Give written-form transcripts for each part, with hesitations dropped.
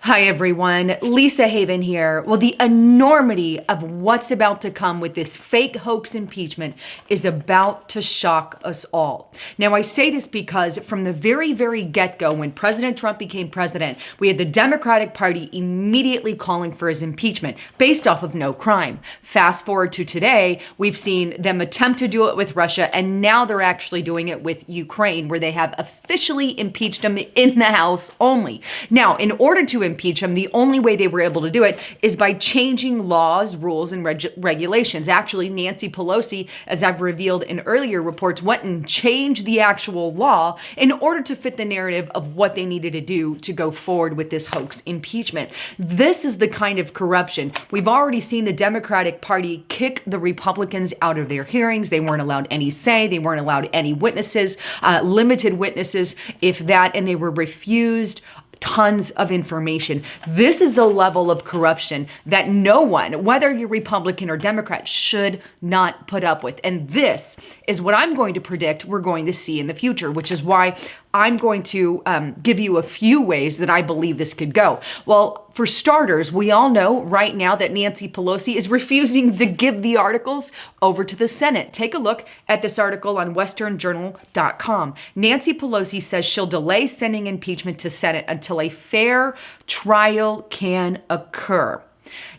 Hi everyone, Lisa Haven here. Well, the enormity of what's about to come with this fake hoax impeachment is about to shock us all. Now, I say this because from the very get-go, when President Trump became president, we had the Democratic Party immediately calling for his impeachment based off of no crime. Fast forward to today, we've seen them attempt to do it with Russia, and now they're actually doing it with Ukraine, where they have officially impeached him in the House only. Now, in order to impeach him, the only way they were able to do it is by changing laws, rules, and regulations. Actually, Nancy Pelosi, as I've revealed in earlier reports, went and changed the actual law in order to fit the narrative of what they needed to do to go forward with this hoax impeachment. This is the kind of corruption. We've already seen the Democratic Party kick the Republicans out of their hearings. They weren't allowed any say. They weren't allowed any witnesses, limited witnesses, if that, and they were refused tons of information. This is the level of corruption that no one, whether you're Republican or Democrat, should not put up with. And this is what I'm going to predict we're going to see in the future, which is why I'm going to give you a few ways that I believe this could go. Well, for starters, we all know right now that Nancy Pelosi is refusing to give the articles over to the Senate. Take a look at this article on westernjournal.com. Nancy Pelosi says she'll delay sending impeachment to Senate until a fair trial can occur.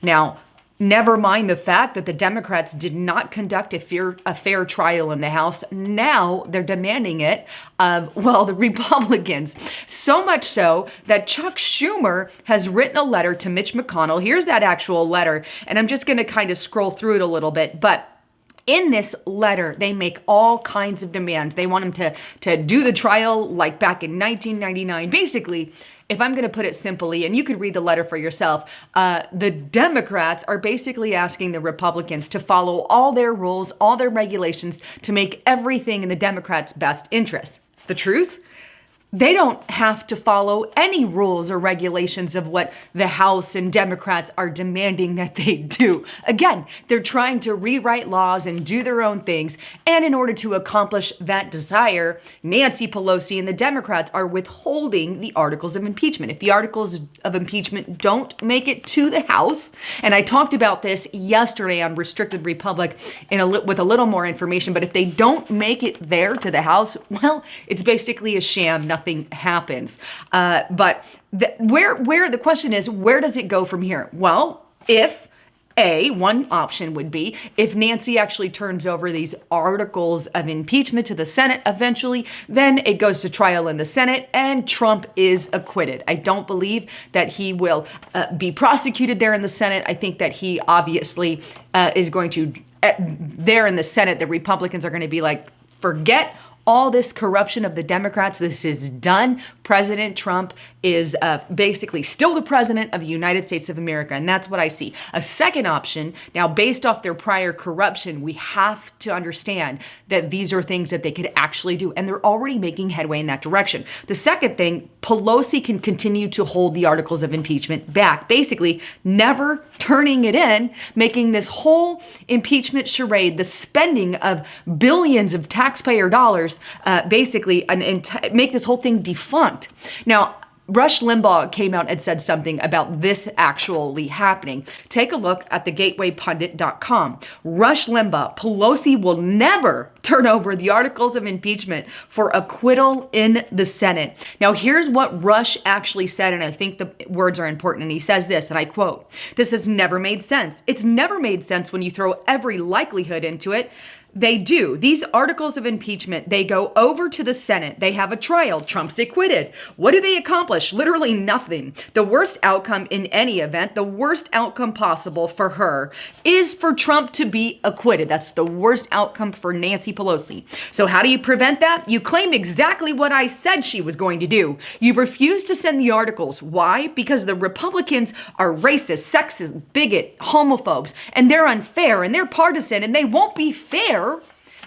Now, never mind the fact that the Democrats did not conduct a fair trial in the House. Now they're demanding it of, the Republicans. So much so that Chuck Schumer has written a letter to Mitch McConnell. Here's that actual letter, and I'm just going to kind of scroll through it a little bit, but in this letter, they make all kinds of demands. They want him to do the trial like back in 1999. Basically, if I'm going to put it simply, and you could read the letter for yourself, the Democrats are basically asking the Republicans to follow all their rules, all their regulations, to make everything in the Democrats' best interest. The truth? They don't have to follow any rules or regulations of what the House and Democrats are demanding that they do. Again, they're trying to rewrite laws and do their own things. And in order to accomplish that desire, Nancy Pelosi and the Democrats are withholding the articles of impeachment. If the articles of impeachment don't make it to the House, and I talked about this yesterday on Restricted Republic with a little more information, but if they don't make it there to the House, well, it's basically a sham. Nothing happens. But where the question is, where does it go from here? Well, if one option would be if Nancy actually turns over these articles of impeachment to the Senate eventually, then it goes to trial in the Senate and Trump is acquitted. I don't believe that he will be prosecuted there in the Senate. I think that he obviously is going to, there in the Senate, the Republicans are going to be like, forget all this corruption of the Democrats. This is done. President Trump is basically still the president of the United States of America, and that's what I see. A second option, now based off their prior corruption, we have to understand that these are things that they could actually do, and they're already making headway in that direction. The second thing, Pelosi can continue to hold the articles of impeachment back, basically never turning it in, making this whole impeachment charade, the spending of billions of taxpayer dollars, basically make this whole thing defunct. Now, Rush Limbaugh came out and said something about this actually happening. Take a look at thegatewaypundit.com. Rush Limbaugh, Pelosi will never turn over the articles of impeachment for acquittal in the Senate. Now, here's what Rush actually said, and I think the words are important, and he says this, and I quote, "This has never made sense. It's never made sense when you throw every likelihood into it. They do. These articles of impeachment, they go over to the Senate. They have a trial. Trump's acquitted. What do they accomplish? Literally nothing. The worst outcome in any event, the worst outcome possible for her is for Trump to be acquitted. That's the worst outcome for Nancy Pelosi. So how do you prevent that? You claim exactly what I said she was going to do. You refuse to send the articles. Why? Because the Republicans are racist, sexist, bigot, homophobes, and they're unfair, and they're partisan, and they won't be fair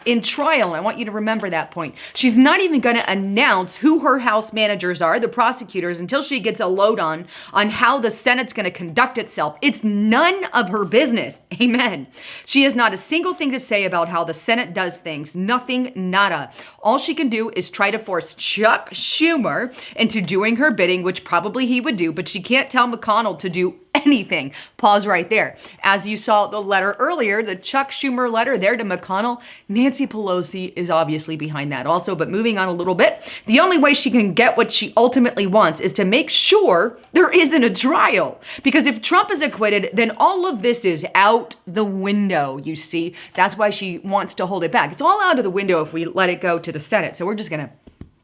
in trial. I want you to remember that point. She's not even going to announce who her House managers are, the prosecutors, until she gets a lowdown on how the Senate's going to conduct itself. It's none of her business. Amen. She has not a single thing to say about how the Senate does things. Nothing, nada. All she can do is try to force Chuck Schumer into doing her bidding, which probably he would do, but she can't tell McConnell to do anything. Pause right there. As you saw the letter earlier, the Chuck Schumer letter there to McConnell, Nancy Pelosi is obviously behind that also. But moving on a little bit, the only way she can get what she ultimately wants is to make sure there isn't a trial. Because if Trump is acquitted, then all of this is out the window, you see. That's why she wants to hold it back. It's all out of the window if we let it go to the Senate. So we're just going to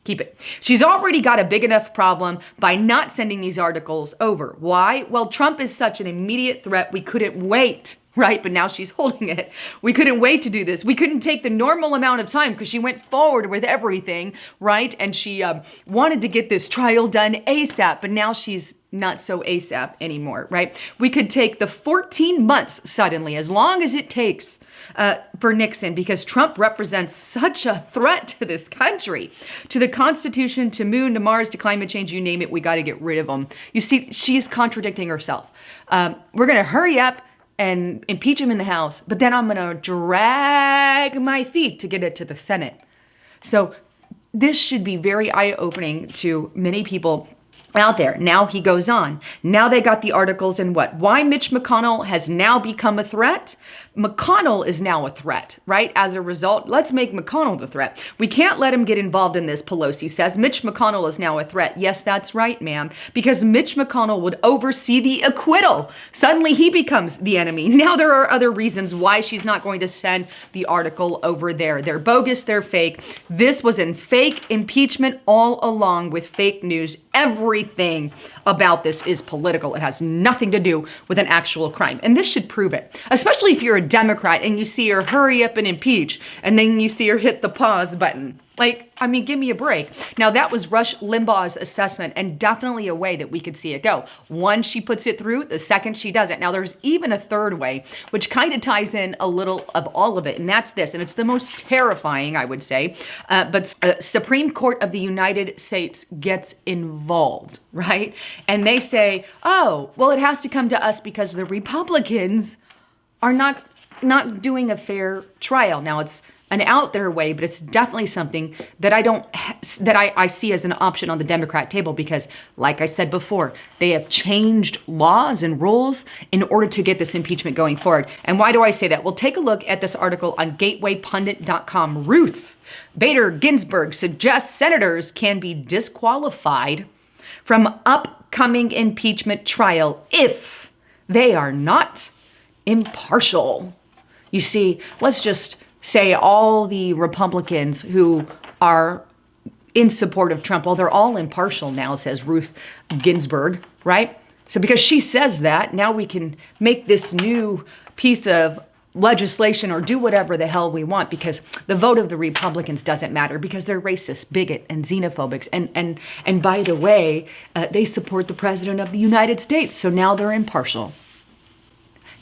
keep it. She's already got a big enough problem by not sending these articles over. Why? Well, Trump is such an immediate threat. We couldn't wait, right? But now she's holding it. We couldn't wait to do this. We couldn't take the normal amount of time because she went forward with everything, right? And she wanted to get this trial done ASAP, but now she's not so ASAP anymore, right? We could take the 14 months suddenly, as long as it takes for Nixon, because Trump represents such a threat to this country, to the Constitution, to moon, to Mars, to climate change, you name it, we got to get rid of him. You see, she's contradicting herself. We're going to hurry up and impeach him in the House, but then I'm going to drag my feet to get it to the Senate. So this should be very eye-opening to many people out there. Now he goes on. Now they got the articles and what? Why Mitch McConnell has now become a threat? McConnell is now a threat, right? As a result, let's make McConnell the threat. We can't let him get involved in this, Pelosi says. Mitch McConnell is now a threat. Yes, that's right, ma'am, because Mitch McConnell would oversee the acquittal. Suddenly he becomes the enemy. Now there are other reasons why she's not going to send the article over there. They're bogus, they're fake. This was in fake impeachment all along with fake news. Everything about this is political. It has nothing to do with an actual crime. And this should prove it, especially if you're a Democrat and you see her hurry up and impeach, and then you see her hit the pause button. Like, I mean, give me a break. Now, that was Rush Limbaugh's assessment, and definitely a way that we could see it go. One, she puts it through. The second, she doesn't. Now, there's even a third way, which kind of ties in a little of all of it, and that's this. And it's the most terrifying, I would say. But Supreme Court of the United States gets involved, right? And they say, oh, well, it has to come to us because the Republicans are not doing a fair trial. Now, it's an out there way, but it's definitely something that I see as an option on the Democrat table because, like I said before, they have changed laws and rules in order to get this impeachment going forward. And why do I say that? Well, take a look at this article on gatewaypundit.com. Ruth Bader Ginsburg suggests senators can be disqualified from upcoming impeachment trial if they are not impartial. You see, let's just say all the Republicans who are in support of Trump, well, they're all impartial now, says Ruth Ginsburg, right? So because she says that, now we can make this new piece of legislation or do whatever the hell we want because the vote of the Republicans doesn't matter because they're racist, bigot, and xenophobic. And by the way, they support the President of the United States, so now they're impartial.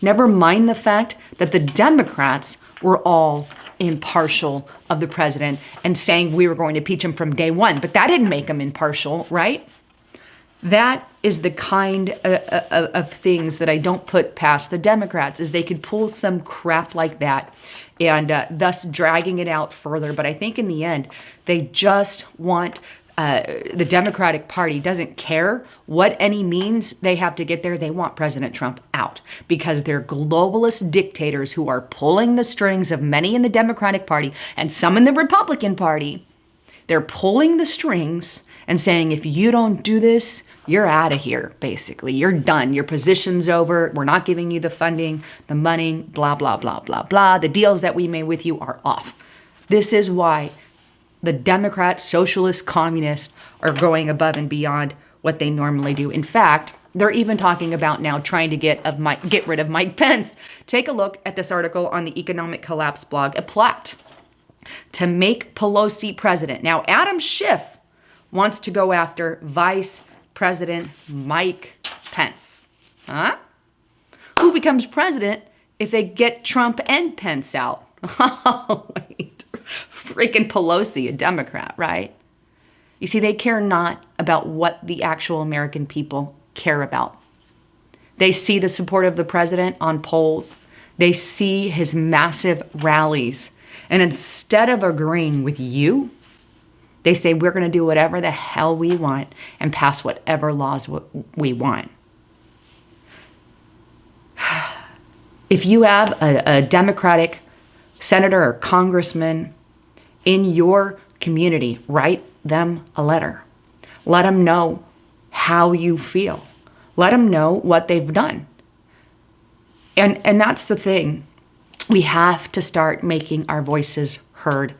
Never mind the fact that the Democrats were all impartial of the president and saying we were going to impeach him from day one. But that didn't make him impartial, right? That is the kind of things that I don't put past the Democrats, is they could pull some crap like that and thus dragging it out further. But I think in the end, they just want the Democratic Party doesn't care what any means they have to get there. They want President Trump out because they're globalist dictators who are pulling the strings of many in the Democratic Party and some in the Republican Party. They're pulling the strings and saying, if you don't do this, you're out of here, basically. You're done. Your position's over. We're not giving you the funding, the money, blah, blah, blah, blah, blah. The deals that we made with you are off. This is why the Democrats, socialists, communists are going above and beyond what they normally do. In fact, they're even talking about now trying to get rid of Mike Pence. Take a look at this article on the Economic Collapse blog, a plot to make Pelosi president. Now, Adam Schiff wants to go after Vice President Mike Pence. Huh? Who becomes president if they get Trump and Pence out? Oh, wait. Freaking Pelosi, a Democrat, right? You see, they care not about what the actual American people care about. They see the support of the president on polls. They see his massive rallies. And instead of agreeing with you, they say we're going to do whatever the hell we want and pass whatever laws we want. If you have a Democratic senator or congressman in your community, write them a letter. Let them know how you feel. Let them know what they've done. And that's the thing. We have to start making our voices heard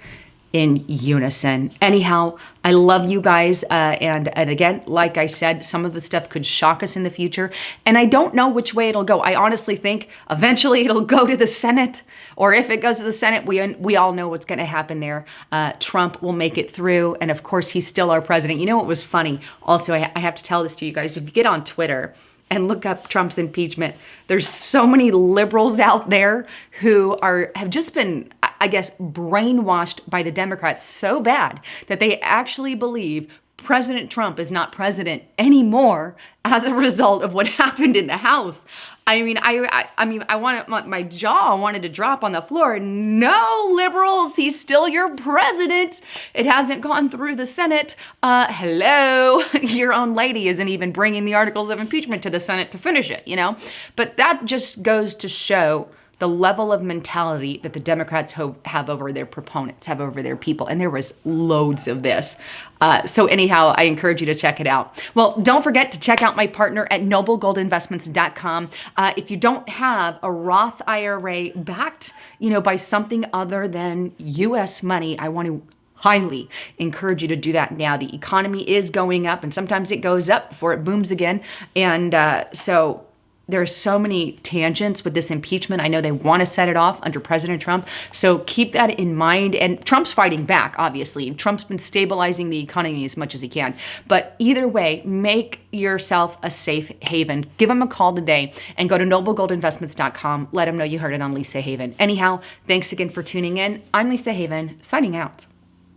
in unison. Anyhow, I love you guys. And again, like I said, some of the stuff could shock us in the future. And I don't know which way it'll go. I honestly think eventually it'll go to the Senate. Or if it goes to the Senate, we all know what's going to happen there. Trump will make it through. And of course, he's still our president. You know what was funny? Also, I have to tell this to you guys. If you get on Twitter and look up Trump's impeachment, there's so many liberals out there who have just been, I guess, brainwashed by the Democrats so bad that they actually believe President Trump is not president anymore as a result of what happened in the House. I mean, my jaw wanted to drop on the floor. No, liberals, he's still your president. It hasn't gone through the Senate. Hello, your own lady isn't even bringing the articles of impeachment to the Senate to finish it, you know? But that just goes to show the level of mentality that the Democrats have over their proponents, have over their people. And there was loads of this. So anyhow, I encourage you to check it out. Well, don't forget to check out my partner at noblegoldinvestments.com. If you don't have a Roth IRA backed, by something other than U.S. money, I want to highly encourage you to do that now. The economy is going up, and sometimes it goes up before it booms again. And so there are so many tangents with this impeachment. I know they want to set it off under President Trump. So keep that in mind. And Trump's fighting back, obviously. Trump's been stabilizing the economy as much as he can. But either way, make yourself a safe haven. Give him a call today and go to noblegoldinvestments.com. Let him know you heard it on Lisa Haven. Anyhow, thanks again for tuning in. I'm Lisa Haven, signing out.